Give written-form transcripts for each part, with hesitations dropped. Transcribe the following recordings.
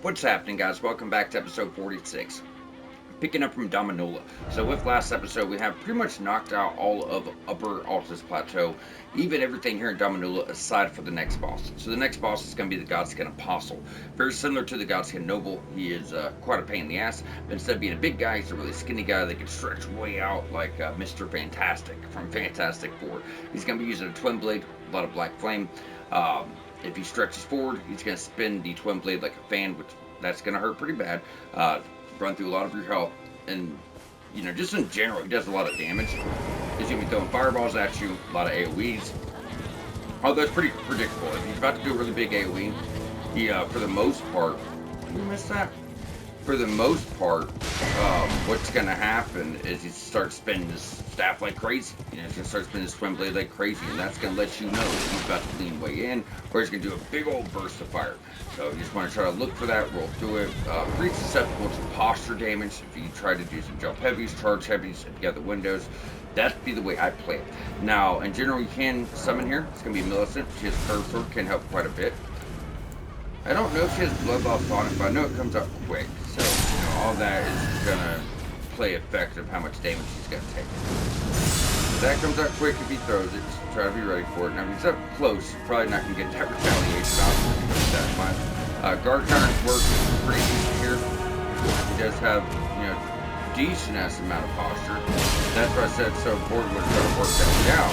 What's happening, guys? Welcome back to episode 46. Picking up from Dominula. So, with last episode, we have pretty much knocked out all of Upper Altus Plateau, even everything here in Dominula aside for the next boss. So, the next boss is going to be the Godskin Apostle. Very similar to the Godskin Noble. He is quite a pain in the ass, but instead of being a big guy, he's a really skinny guy that can stretch way out like Mr. Fantastic from Fantastic Four. He's going to be using a twin blade, a lot of black flame. If he stretches forward, he's going to spin the twin blade like a fan, which that's going to hurt pretty bad. Run through a lot of your health, and just in general, he does a lot of damage. He's going to be throwing fireballs at you, a lot of AoEs. Although it's pretty predictable. If he's about to do a really big AoE, he, for the most part, did we miss that? For the most part, what's going to happen is he starts spinning his staff like crazy. He's going to start spinning his twin blade like crazy, and that's going to let you know if he's about to lean way in, or he's going to do a big old burst of fire. So you just want to try to look for that, roll through it. Pretty susceptible to posture damage. If you try to do some jump heavies, charge heavies, if you got the windows, that'd be the way I play it. Now, in general, you can summon here. It's going to be Millicent. She has curve sword, can help quite a bit. I don't know if she has bloodbath on it, but I know it comes up quick. So, all that is going to play effect of how much damage she's going to take. If that comes up quick if he throws it, just try to be ready for it. Now, if he's up close, you're probably not going to get that retaliation out that much. Guard counters work pretty decent here. He does have, decent-ass amount of posture. That's why I said so important when trying to work that way out.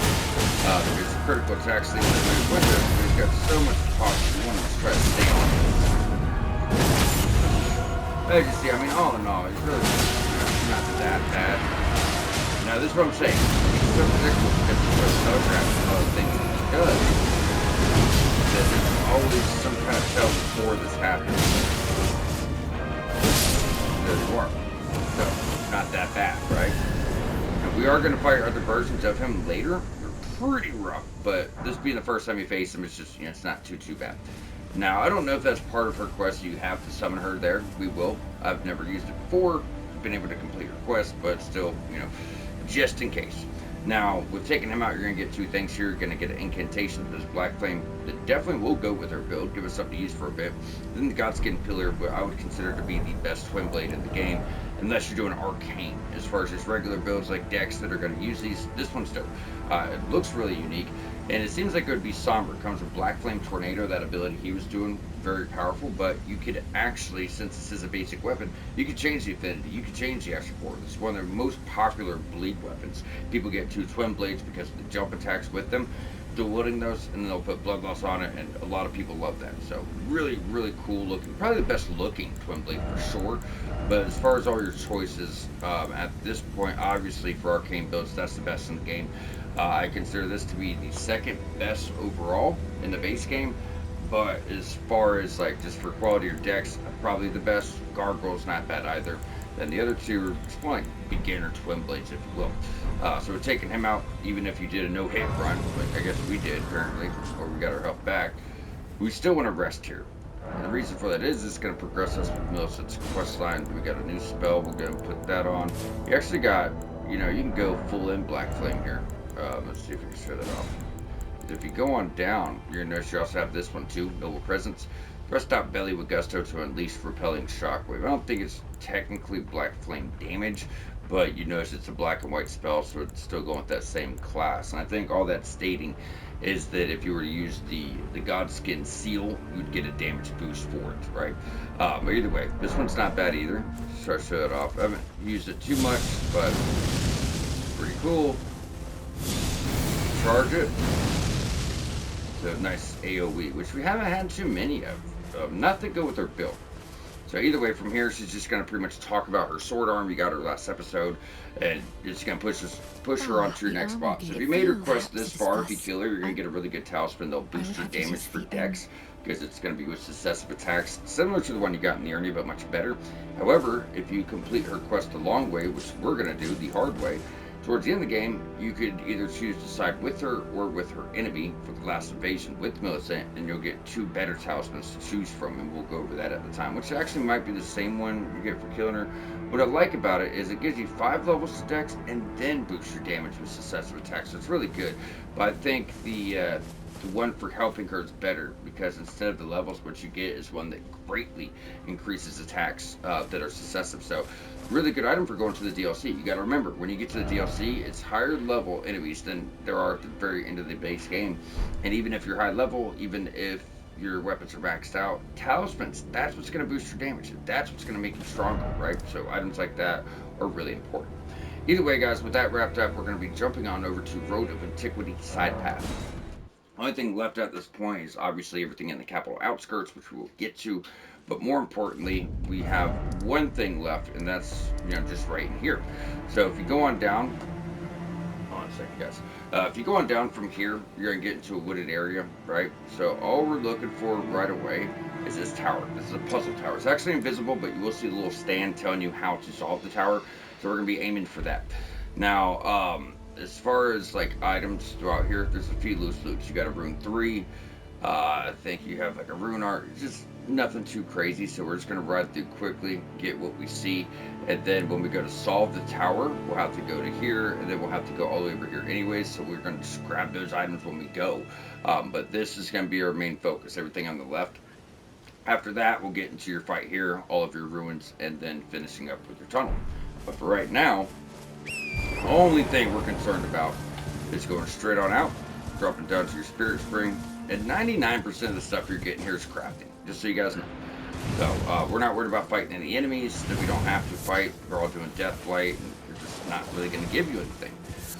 Because critical attacks things that move with him, he's got so much posture, you want to try to stay on it. As you see, all in all, it's really not that bad. Now, this is what I'm saying. He's so predictable because he's so telegraphed a lot of things that he does, that there's always some kind of tell before this happens. There you are. So, not that bad, right? And we are going to fight other versions of him later. They're pretty rough, but this being the first time you face him, it's just, it's not too bad. Now, I don't know if that's part of her quest. You have to summon her there. We will. I've never used it before. Been able to complete her quest, but still, just in case. Now, with taking him out, you're going to get two things here. You're going to get an incantation of this Black Flame that definitely will go with her build, give us something to use for a bit. Then the Godskin Pillar, what I would consider to be the best twin blade in the game, unless you're doing Arcane. As far as just regular builds like decks that are going to use these, this one's dope. It looks really unique, and it seems like it would be somber. It comes with Black Flame Tornado, that ability he was doing, very powerful, but you could actually, since this is a basic weapon, you could change the affinity, you could change the extra force. It's one of the most popular bleed weapons. People get two twin blades because of the jump attacks with them, dual-wielding those, and then they'll put blood loss on it, and a lot of people love that. So really cool looking, probably the best looking twin blade for sure. But as far as all your choices, at this point, obviously for arcane builds, that's the best in the game. I consider this to be the second best overall in the base game. But as far as just for quality of decks, probably the best. Gargoyle's not bad either. Then the other two are just like beginner twin blades, if you will. So we're taking him out, even if you did a no-hit run, like I guess we did apparently, or we got our health back. We still want to rest here. And the reason for that is it's going to progress us with Millicent's quest line. We got a new spell, we're going to put that on. You actually got, you can go full in Black Flame here. Let's see if we can show that off. If you go on down, you're going to notice you also have this one too, Noble Presence. Thrust out belly with gusto to unleash repelling shockwave. I don't think it's technically Black Flame damage, but you notice it's a black and white spell, so it's still going with that same class. And I think all that's stating is that if you were to use the Godskin Seal, you'd get a damage boost for it, right? But either way, this one's not bad either. Just try to show it off. I haven't used it too much, but pretty cool. Charge it. So nice AoE, which we haven't had too many of. Not to go with her build. So either way, from here, she's just going to pretty much talk about her sword arm. You got her last episode, and it's going to push her on to your next boss. So if you made her quest this far, if you kill her, you're going to get a really good talisman. They'll boost your damage for dex, because it's going to be with successive attacks, similar to the one you got in the Ernie, but much better. However, if you complete her quest the long way, which we're going to do the hard way, towards the end of the game, you could either choose to side with her or with her enemy for the last invasion with Millicent, and you'll get two better talismans to choose from, and we'll go over that at the time, which actually might be the same one you get for killing her. What I like about it is it gives you 5 levels to dex and then boosts your damage with successive attacks, so it's really good. But I think the The one for helping her is better because instead of the levels, what you get is one that greatly increases attacks that are successive. So, really good item for going to the DLC. You got to remember, when you get to the DLC, it's higher level enemies than there are at the very end of the base game. And even if you're high level, even if your weapons are maxed out, talismans, that's what's going to boost your damage. That's what's going to make you stronger, right? So, items like that are really important. Either way, guys, with that wrapped up, we're going to be jumping on over to Road of Antiquity side path. Only thing left at this point is obviously everything in the capital outskirts, which we will get to. But more importantly, we have one thing left, and that's just right in here. So if you go on down, hold on a second, guys. If you go on down from here, you're gonna get into a wooded area, right? So all we're looking for right away is this tower. This is a puzzle tower. It's actually invisible, but you will see the little stand telling you how to solve the tower. So we're gonna be aiming for that. Now, as far as like items throughout here, there's a few loose loops. You got a rune 3. I think you have like a rune art. Just nothing too crazy. So we're just gonna ride through quickly, get what we see, and then when we go to solve the tower, we'll have to go to here, and then we'll have to go all the way over here anyways. So we're gonna just grab those items when we go. But this is gonna be our main focus. Everything on the left. After that, we'll get into your fight here, all of your ruins, and then finishing up with your tunnel. But for right now, only thing we're concerned about is going straight on out, dropping down to your spirit spring, and 99% of the stuff you're getting here is crafting, just so you guys know. So we're not worried about fighting any enemies that we don't have to fight. We're all doing death flight, and they're just not really going to give you anything.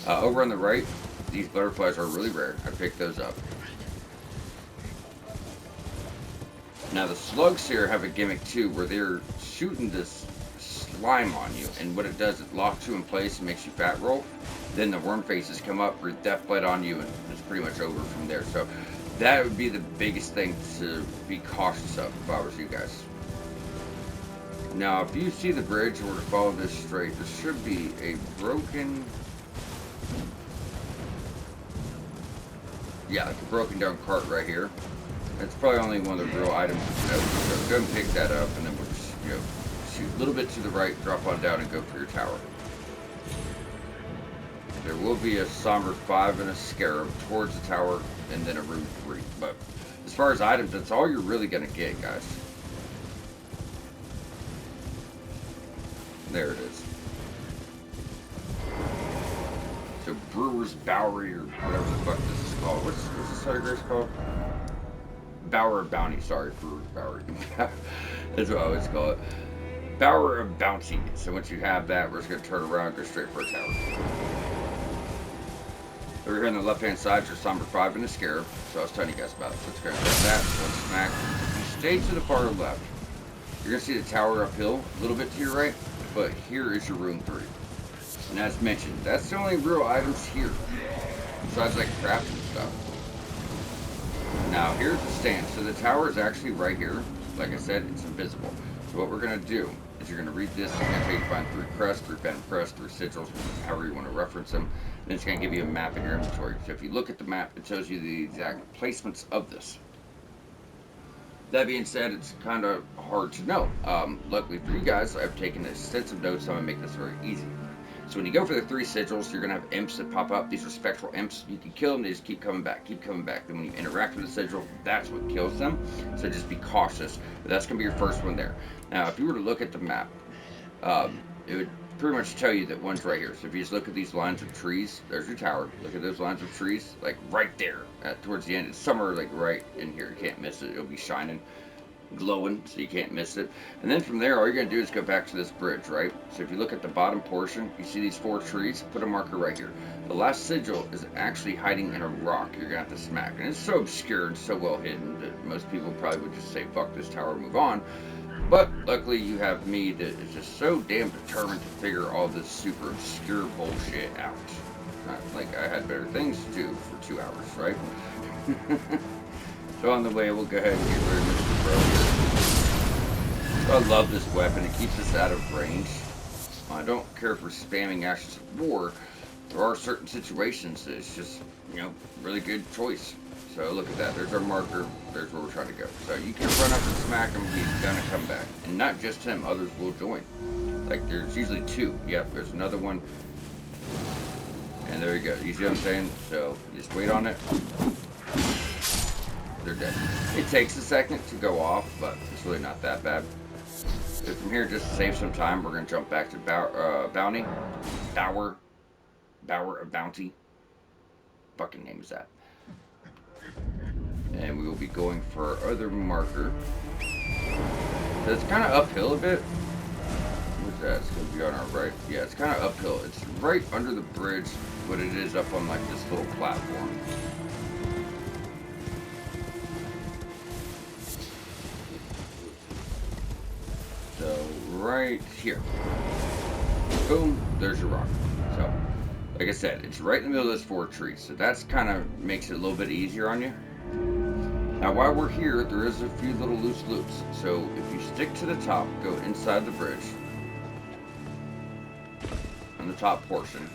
Over on the right, these butterflies are really rare. I picked those up. Now the slugs here have a gimmick too, where they're shooting this slime on you, and what it does, it locks you in place and makes you fat roll. Then the worm faces come up, breathe death blood on you, and it's pretty much over from there. So that would be the biggest thing to be cautious of if I was you guys. Now if you see the bridge or to follow this straight, there should be a broken, like a broken down cart right here. It's probably only one of the real items to know. So go and pick that up, and then we'll just shoot a little bit to the right, drop on down, and go for your tower. There will be a Somber 5 and a Scarab towards the tower, and then a Rune 3. But as far as items, that's all you're really going to get, guys. There it is. So Brewer's Bowery, or whatever the fuck this is called. What's this other grace called? Bower of Bounty, sorry, Brewer's Bowery. That's what I always call it. Bower of Bounty. So once you have that, we're just going to turn around and go straight for a tower. Over here on the left-hand side is your Somber 5 and a Scarab. So I was telling you guys about it. So let's go and get that. One smack. If you stay to the far left, you're going to see the tower uphill, a little bit to your right, but here is your Rune 3. And as mentioned, that's the only real items here, besides like crafting stuff. Now here's the stand. So the tower is actually right here. Like I said, it's invisible. So what we're going to do is you're going to read this. It's going to tell you to find 3 crests, 3 bent crests, 3 sigils, however you want to reference them. And it's going to give you a map in your inventory. So if you look at the map, it tells you the exact placements of this. That being said, it's kind of hard to know. Luckily for you guys, I've taken extensive notes, so I'm going to make this very easy. So when you go for the 3 sigils, you're going to have imps that pop up. These are spectral imps. You can kill them, they just keep coming back, keep coming back. Then when you interact with the sigil, that's what kills them. So just be cautious. But that's going to be your first one there. Now, if you were to look at the map, it would pretty much tell you that one's right here. So if you just look at these lines of trees, there's your tower. Look at those lines of trees, like right there, towards the end. It's somewhere like right in here. You can't miss it. It'll be shining, glowing, so you can't miss it. And then from there, all you're going to do is go back to this bridge, right? So if you look at the bottom portion, you see these 4 trees, put a marker right here. The last sigil is actually hiding in a rock you're going to have to smack. And it's so obscure and so well hidden that most people probably would just say, fuck this tower, move on. But luckily you have me that is just so damn determined to figure all this super obscure bullshit out. Not like I had better things to do for 2 hours, right? So on the way, we'll go ahead and get rid of Mr. Bro. I love this weapon. It keeps us out of range. I don't care for spamming Ashes of War. There are certain situations that it's just, really good choice. So look at that. There's our marker. There's where we're trying to go. So you can run up and smack him. He's gonna come back. And not just him. Others will join. Like, there's usually 2. Yep, there's another one. And there you go. You see what I'm saying? So, just wait on it. they're dead. It takes a second to go off, but it's really not that bad. So from here, just to save some time, we're going to jump back to Bounty. Bower of Bounty. Fucking name is that. And we will be going for our other marker. So it's kind of uphill a bit. What's that? It's going to be on our right. Yeah, it's kind of uphill. It's right under the bridge, but it is up on like this little platform. So right here. Boom, there's your rock. So, like I said, it's right in the middle of this forest tree. So that's kind of makes it a little bit easier on you. Now while we're here, there is a few little loose loops. So if you stick to the top, go inside the bridge. On the top portion.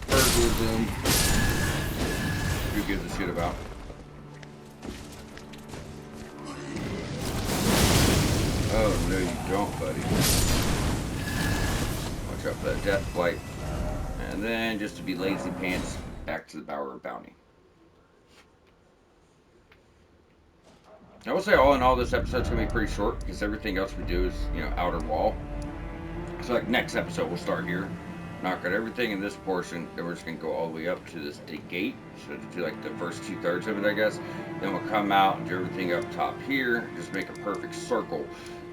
Bird bloom. Who gives a shit about? Oh, no you don't, buddy. Watch out for that death flight. And then, just to be lazy pants, back to the Bower of Bounty. I will say, all in all, this episode's going to be pretty short, because everything else we do is, you know, outer wall. So, like, next episode, we'll start here. Knock out everything in this portion, then we're just going to go all the way up to this gate. So, to do, like, the first 2/3 of it, I guess. Then we'll come out and do everything up top here. Just make a perfect circle.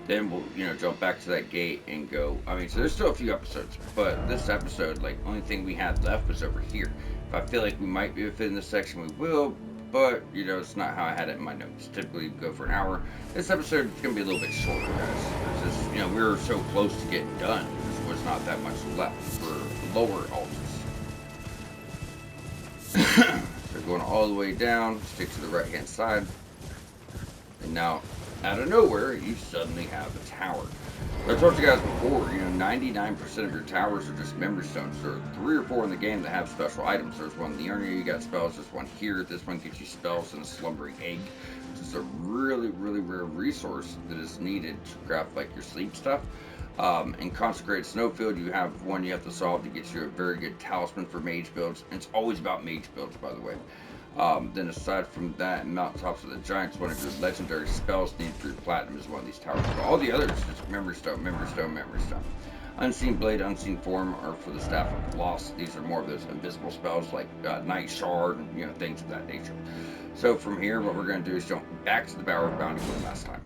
Then we'll, you know, jump back to that gate and go. I mean, so there's still a few episodes, but this episode, like, only thing we had left was over here. If I feel like we might be able to fit in this section, we will, but, you know, it's not how I had it in my notes. Typically, we go for an hour. This episode is going to be a little bit shorter, guys. It's just, you know, we were so close to getting done. There was not that much left for lower altars. So going all the way down, stick to the right-hand side, and now, out of nowhere, you suddenly have a tower. I told you guys before, you know, 99% of your towers are just memory stones. There are 3 or 4 in the game that have special items. There's one in the area, you got spells. There's one here. This one gives you spells and a slumbering egg, which is a really, really rare resource that is needed to craft, like, your sleep stuff. In Consecrated Snowfield, you have one you have to solve to get you a very good talisman for mage builds. And it's always about mage builds, by the way. Then aside from that, Mountaintops of the Giants, one of your legendary spells needed for your platinum is one of these towers. But all the others, just memory stone, memory stone, memory stone. Unseen Blade, Unseen Form are for the Staff of Loss. These are more of those invisible spells like Night Shard and, you know, things of that nature. So from here, what we're going to do is jump back to the Bower of Bounty one last time.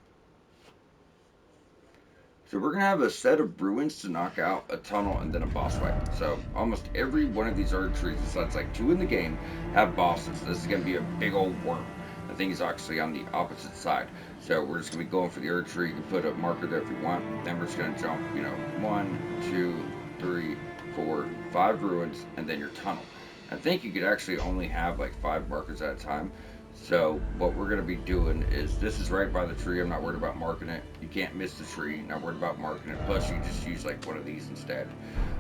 So we're going to have a set of ruins to knock out, a tunnel, and then a boss fight. So almost every one of these Erd trees, besides like 2 in the game, have bosses. This is going to be a big old worm. I think he's actually on the opposite side. So we're just going to be going for the Erd tree. You can put a marker there if you want. Then we're just going to jump, you know, 1, 2, 3, 4, 5 ruins, and then your tunnel. I think you could actually only have like 5 markers at a time. So what we're going to be doing is, this is right by the tree. I'm not worried about marking it. You can't miss the tree. Not worried about marking it. Plus, you can just use like one of these instead.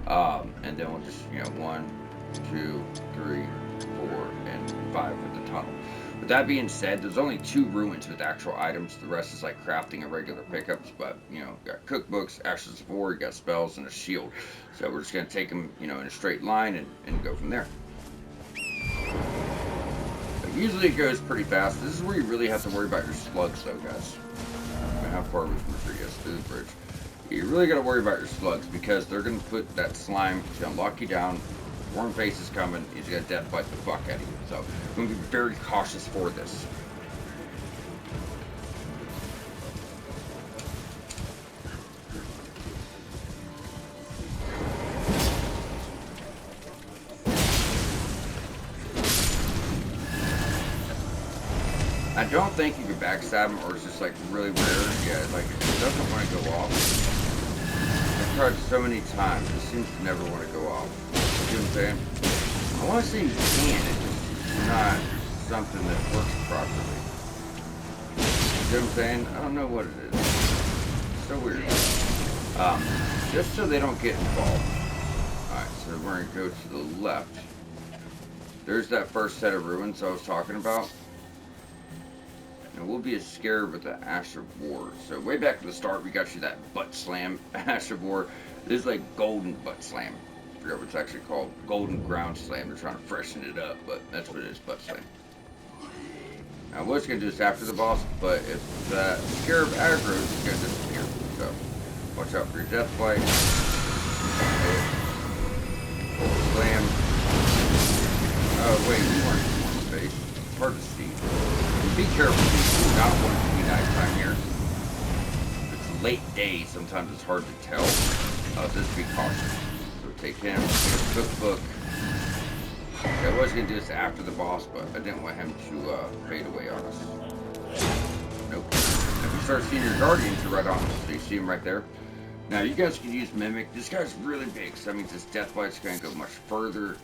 And then we'll just, you know, 1, 2, 3, 4, and 5 with the tunnel. With that being said, there's only 2 ruins with actual items. The rest is like crafting and regular pickups. But, you know, you got cookbooks, ashes of war, you got spells, and a shield. So we're just going to take them, you know, in a straight line and go from there. Usually it goes pretty fast. This is where you really have to worry about your slugs, though, guys. I mean, how far are we from the tree? Yes, through the bridge. You really got to worry about your slugs, because they're going to put that slime to lock you down. Worm face is coming. He's going to death bite the fuck out of you. So I'm going to be very cautious for this. I don't think you can backstab him, or it's just like really rare. Yeah, like it doesn't want to go off. I've tried so many times, it seems to never want to go off. You know what I'm saying? I want to say you can, it's just not something that works properly. You know what I'm saying? I don't know what it is. It's so weird. Just so they don't get involved. Alright, so we're going to go to the left. There's that first set of ruins I was talking about. And we'll be as scared with the Ash of War. So way back at the start, we got you that butt slam, Ash of War. This is like golden butt slam. forgot what it's actually called. Golden Ground Slam. They're trying to freshen it up, but that's what it is, butt slam. Now, I was going to do this after the boss, but if that Scarab aggroes, it's going to disappear. So, watch out for your death bite. Slam. Oh, wait, you weren't in one face. It's hard to see. Be careful, you do not want it to be nighttime here. It's late day, sometimes it's hard to tell. Just be cautious. So take him, take a cookbook. Okay, I was going to do this after the boss, but I didn't want him to fade away on us. Nope. If you start seeing your guardians, you're right on. So you see him right there. Now, you guys can use Mimic. This guy's really big, so that means his death bite's going to go much further.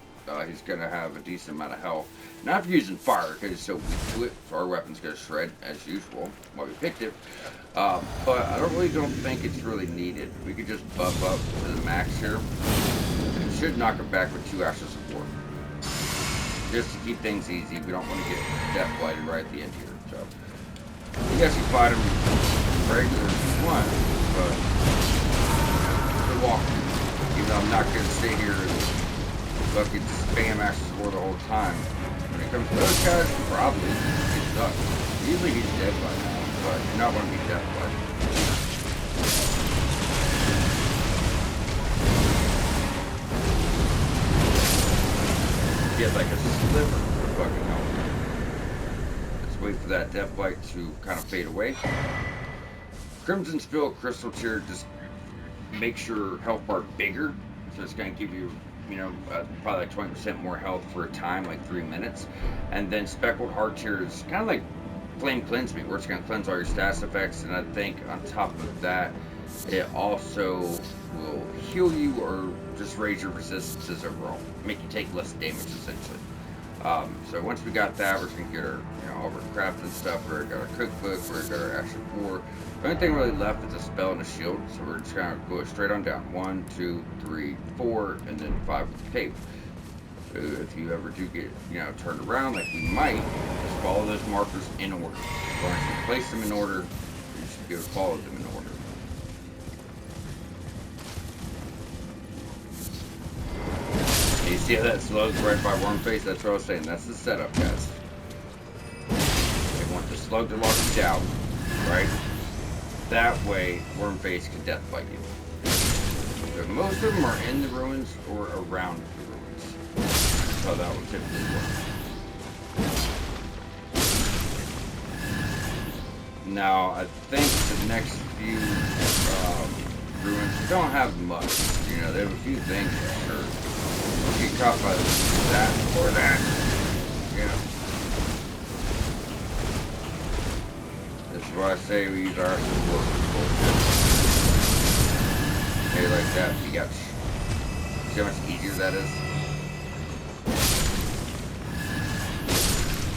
He's going to have a decent amount of health. Not for using fire, because he's so weak to it. So our weapon's going to shred, as usual, while we picked it. But I don't think it's really needed. We could just buff up to the max here. It should knock it back with 2 Ashes of War. Just to keep things easy. We don't want to get death blighted right at the end here. So, you guys can fight him regular if you want, but good walk. Even though I'm not going to stay here and fucking spam Ashes of War the whole time. When it comes to those guys, probably it sucks. Usually he's dead by now, but you're not going to be death blighted. Get like a sliver of fucking health. Let's wait for that death bite to kind of fade away. Crimson Spill Crystal Tear just makes your health bar bigger, so it's going to give you, probably like 20% more health for a time, like 3 minutes. And then Speckled Heart Tear is kind of like Flame Cleanse Me, where it's going to cleanse all your status effects. And I think on top of that, it also will heal you or just raise your resistances overall, make you take less damage essentially. So once we got that, we're just gonna get our, all of our crafting stuff. We're got our cookbook. We're got our Ash of War. The only thing really left is a spell and a shield. So we're just gonna go straight on down. 1, 2, 3, 4, and then 5 with the cape. So if you ever do get, turned around like we might, just follow those markers in order. As long as you place them in order, you should be able to follow them in order. You see how that slugs right by Wormface? That's what I was saying. That's the setup, guys. They want the slug to lock you down, right? That way, Wormface can death bite you. So most of them are in the ruins or around the ruins. That's how that would typically work. Now, I think the next few ruins don't have much. They have a few things for sure. Get caught by that or that. This is why I say we use our support bullshit. Hey, like that, you got. See how much easier that is?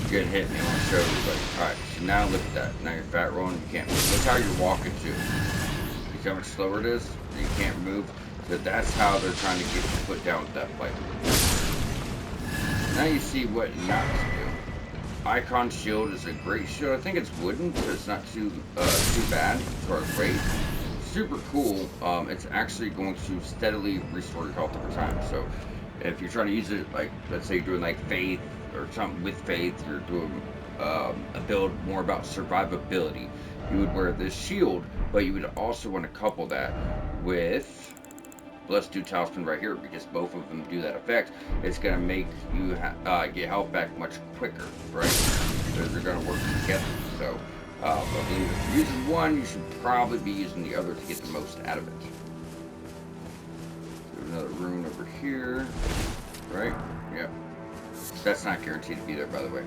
Good hit, and they want to show everybody. Alright, so now look at that. Now you're fat rolling, you can't move. Look how you're walking too. See how much slower it is? You can't move. So that's how they're trying to get you put down with that fight. Now you see what not to do. Icon Shield is a great shield. I think it's wooden, so it's not too bad as far as weight. Super cool. It's actually going to steadily restore your health over time. So if you're trying to use it, like let's say you're doing like Faith or something with Faith, you're doing a build more about survivability, you would wear this shield, but you would also want to couple that with Blessed Dude Talisman right here, because both of them do that effect. It's going to make you get health back much quicker, right? Because they're going to work together. So, I believe if you're using one, you should probably be using the other to get the most out of it. There's another rune over here, right? Yeah. That's not guaranteed to be there, by the way.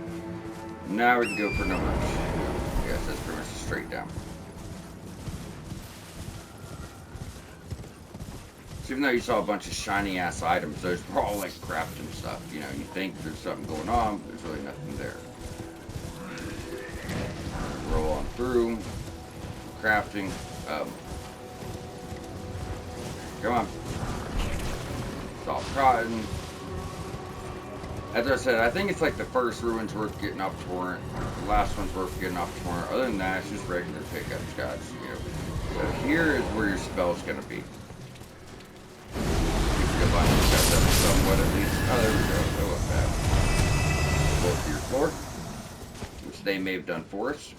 Now we can go for number 2. Yes, that's pretty much straight down. So even though you saw a bunch of shiny ass items, those were all like crafting stuff. You think there's something going on, but there's really nothing there. Roll on through. Crafting. Come on. Soft cotton. As I said, I think it's like the first ruin's worth getting off Torrent. The last one's worth getting off Torrent. Other than that, it's just regular pickups, guys. So here is where your spell's gonna be. up somewhat at least. Oh, there we go. That wasn't bad. Go up to your floor, which they may have done for us.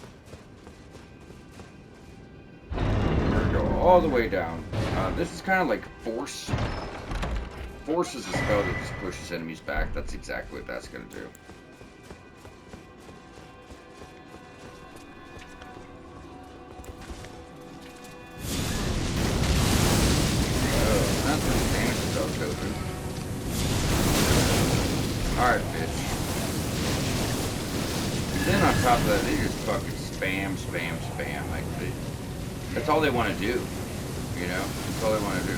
We're gonna go all the way down. This is kind of like Force. Force is a spell that just pushes enemies back. That's exactly what that's gonna do. Alright, bitch. And then on top of that, they just fucking spam. Like, that's all they want to do. You know? That's all they want to do.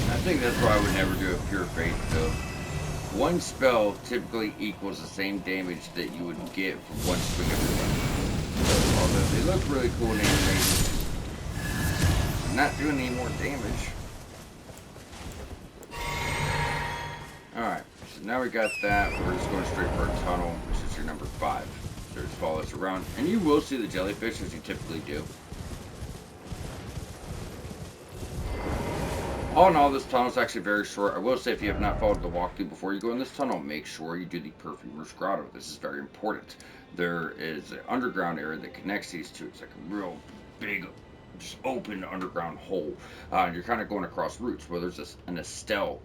I think that's why I would never do a Pure Faith, though. One spell typically equals the same damage that you would get from one swing of your weapon. Although they look really cool in animation, not doing any more damage. Alright, so now we got that. We're just going straight for a tunnel, which is your number 5. So just follow us around. And you will see the jellyfish, as you typically do. All in all, this tunnel is actually very short. I will say, if you have not followed the walkthrough before you go in this tunnel, make sure you do the Perfumer's Grotto. This is very important. There is an underground area that connects these two. It's like a real big, just open underground hole. And you're kind of going across routes where there's an Estelle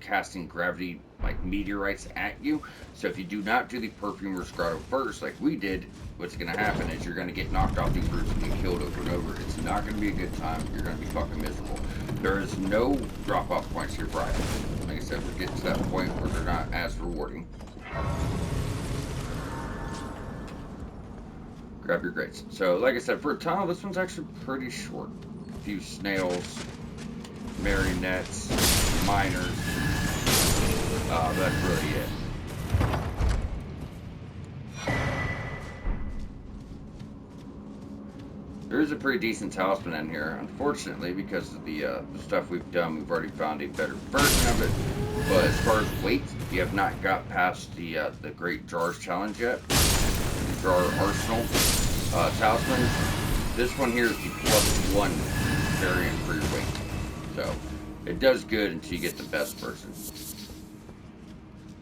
casting gravity like meteorites at you. So if you do not do the Perfumer's Grotto first, like we did, what's going to happen is you're going to get knocked off these routes and get killed over and over. It's not going to be a good time. You're going to be fucking miserable. There is no drop-off points here for items. Like I said, we're getting to that point where they're not as rewarding. Grab your grades. So, like I said, for a tunnel, this one's actually pretty short. A few snails, marionettes, miners. That's really it. There is a pretty decent talisman in here. Unfortunately, because of the stuff we've done, we've already found a better version of it. But as far as weight, you have not got past the Great Jars Challenge yet. The Jar Arsenal talisman. This one here is the +1 variant for your weight. So, it does good until you get the best version.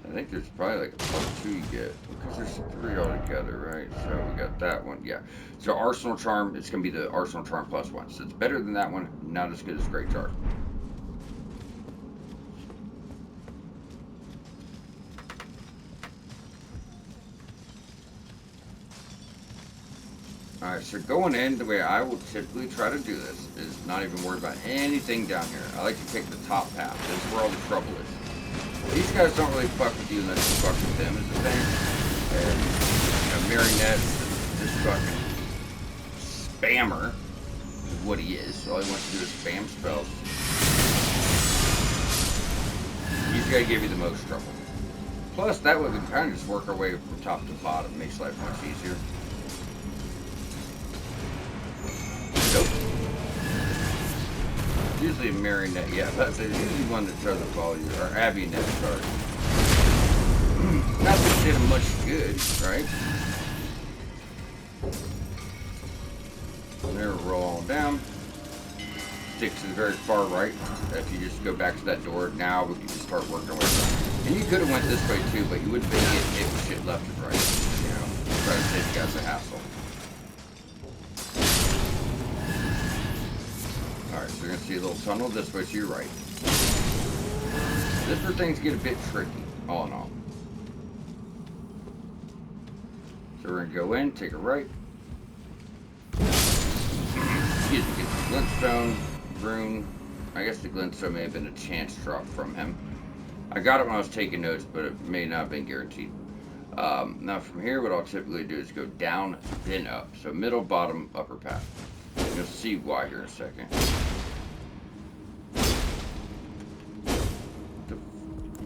I think there's probably like a +2 you get, because there's 3 altogether, right? So we got that one, yeah. So Arsenal Charm, it's going to be the Arsenal Charm +1. So it's better than that one, not as good as Great Jar. Alright, so going in, the way I will typically try to do this is not even worry about anything down here. I like to take the top path. This is where all the trouble is. These guys don't really fuck with you unless you fuck with them, is the thing. And, you know, Marionette's this fucking spammer, is what he is. All he wants to do is spam spells. He's gonna give you the most trouble. Plus, that way we can kind of just work our way from top to bottom. Makes life much easier. Nope. Usually a marionette, yeah, that's usually one that doesn't follow you, or Avionette, sorry. Not that it did him much good, right? And there, roll on down. Stick to the very far right. If you just go back to that door, now we can just start working our way around. And you could have went this way too, but you wouldn't be getting hit with shit left and right. You know, try to save you guys a hassle. Alright, so you're going to see a little tunnel this way to your right. This is where things get a bit tricky, all in all. So we're going to go in, take a right. Excuse me, get the glintstone, rune. I guess the glintstone may have been a chance drop from him. I got it when I was taking notes, but it may not have been guaranteed. Now from here, what I'll typically do is go down, then up. So middle, bottom, upper path. You'll see why here in a second.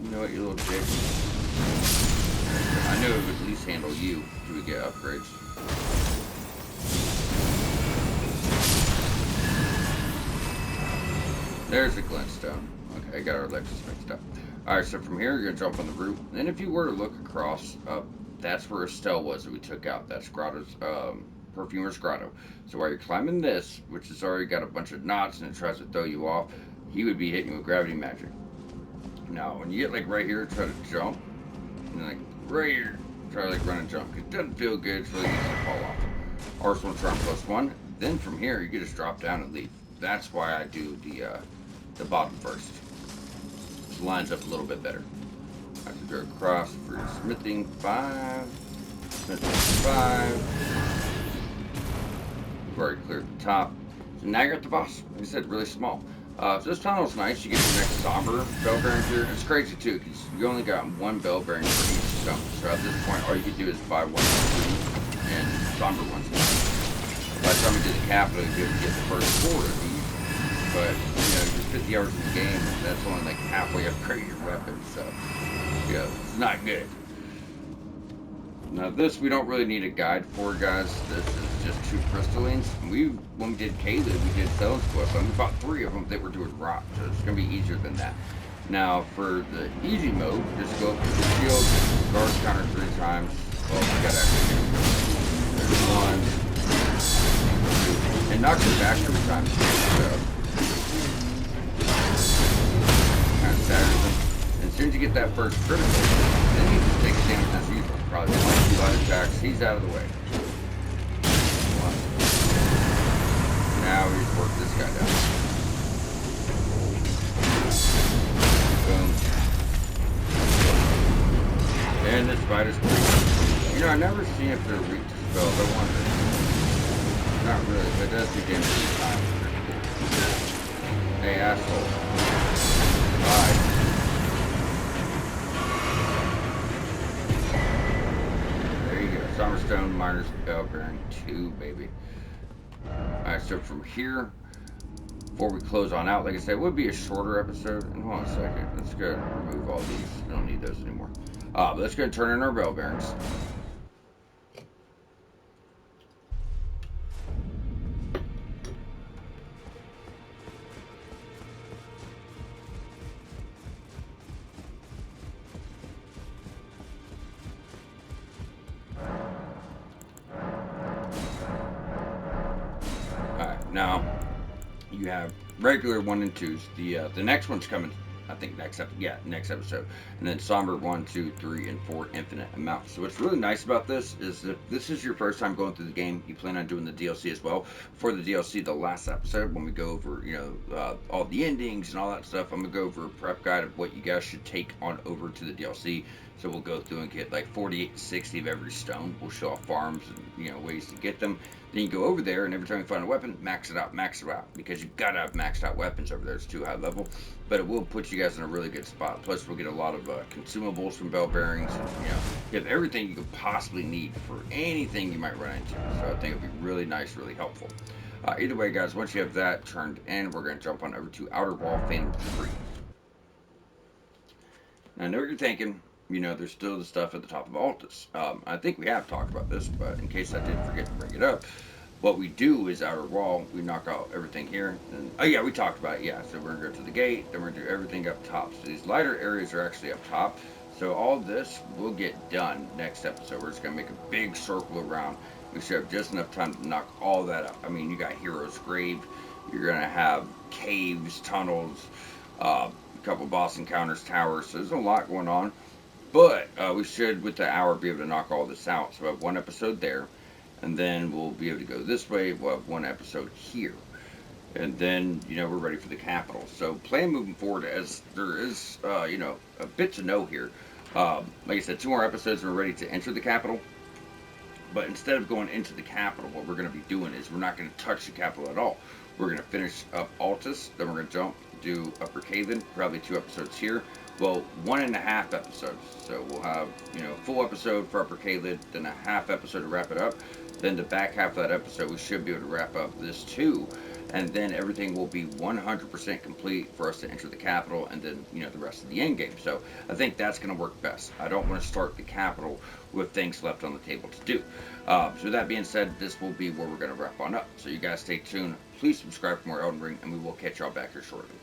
You know what, you little dick. I knew it would at least handle you till we get upgrades. There's the glintstone. Okay, I got our Alexis mixed up. Alright, so from here, you're going to jump on the roof. Then if you were to look across, that's where Estelle was that we took out. That's Grotto's Perfumer's Grotto. So while you're climbing this, which has already got a bunch of knots and it tries to throw you off, he would be hitting you with gravity magic. Now, when you get like right here, try to jump, and then like right here, try to like run and jump. It doesn't feel good, it's really easy to fall off. Arsenal charm +1. Then from here, you can just drop down and leave. That's why I do the bottom first. It lines up a little bit better. I have to go across for smithing 5, smithing 5. We've already cleared the top. So now you're at the boss. Like I said, really small. So this tunnel's nice. You get the next somber bell bearing here. It's crazy too, because you only got one bell bearing for each stone. So at this point, all you can do is buy one and somber ones. By the time we did the capital, you get the first 4 of these. But you know, you're 50 hours in the game, and that's only like halfway upgrade your weapon. So yeah, it's not good. Now this we don't really need a guide for, guys. This is just 2 crystallines. When we did Caleb, we did Felon's Quest, and we bought 3 of them that were doing rock, so it's gonna be easier than that. Now for the easy mode, just go up to the shield, guard counter 3 times. Well, we got actually there's 1, 2, and knock it back every time. So kind of staggers them. And as soon as you get that first critical, then you just take damage as usual. Probably 1 or 2 light attacks. He's out of the way. Now we just work this guy down. Boom. And this spider's pretty. You know, I never seen if they're weak to spells. I wonder. Not really, but it does do damage each time. Hey, asshole. Bye. Summerstone, Miner's Bell Bearing 2, baby. Alright, so from here, before we close on out, like I said, it would be a shorter episode. And hold on a second. Let's go remove all these. We don't need those anymore. But let's go and turn in our bell bearings. Now, you have regular 1 and 2s. The next one's coming, I think, next episode. And then somber 1, 2, 3, and 4 infinite amounts. So what's really nice about this is that this is your first time going through the game. You plan on doing the DLC as well. For the DLC, the last episode, when we go over, all the endings and all that stuff, I'm gonna go over a prep guide of what you guys should take on over to the DLC. So we'll go through and get like 48 to 60 of every stone. We'll show off farms and ways to get them. Then you go over there, and every time you find a weapon, max it out, because you've got to have maxed out weapons over there. It's too high level, but it will put you guys in a really good spot. Plus, we'll get a lot of consumables from bell bearings. And, you have everything you could possibly need for anything you might run into. So I think it'll be really nice, really helpful. Either way, guys, once you have that turned in, we're going to jump on over to Outer Wall Phantom Tree. Now, I know what you're thinking. There's still the stuff at the top of Altus. I think we have talked about this, but in case I did forget to bring it up, what we do is Outer Wall, we knock out everything here. And, oh yeah, we talked about it, yeah. So we're going to go to the gate, then we're going to do everything up top. So these lighter areas are actually up top. So all this will get done next episode. We're just going to make a big circle around. We should have just enough time to knock all that up. I mean, you got Hero's Grave, you're going to have caves, tunnels, a couple boss encounters, towers. So there's a lot going on. But we should, with the hour, be able to knock all this out. So we have 1 episode there, and then we'll be able to go this way. We'll have 1 episode here, and then we're ready for the capital. So plan moving forward, as there is a bit to know here. Like I said, 2 more episodes, and we're ready to enter the capital. But instead of going into the capital, what we're going to be doing is we're not going to touch the capital at all. We're going to finish up Altus, then we're going to jump, do Upper Caven, probably 2 episodes here. Well, 1.5 episodes. So we'll have, full episode for Upper Caelid, then a half episode to wrap it up. Then the back half of that episode, we should be able to wrap up this too. And then everything will be 100% complete for us to enter the capital, and then, the rest of the end game. So I think that's going to work best. I don't want to start the capital with things left on the table to do. So with that being said, this will be where we're going to wrap on up. So you guys stay tuned. Please subscribe for more Elden Ring, and we will catch y'all back here shortly.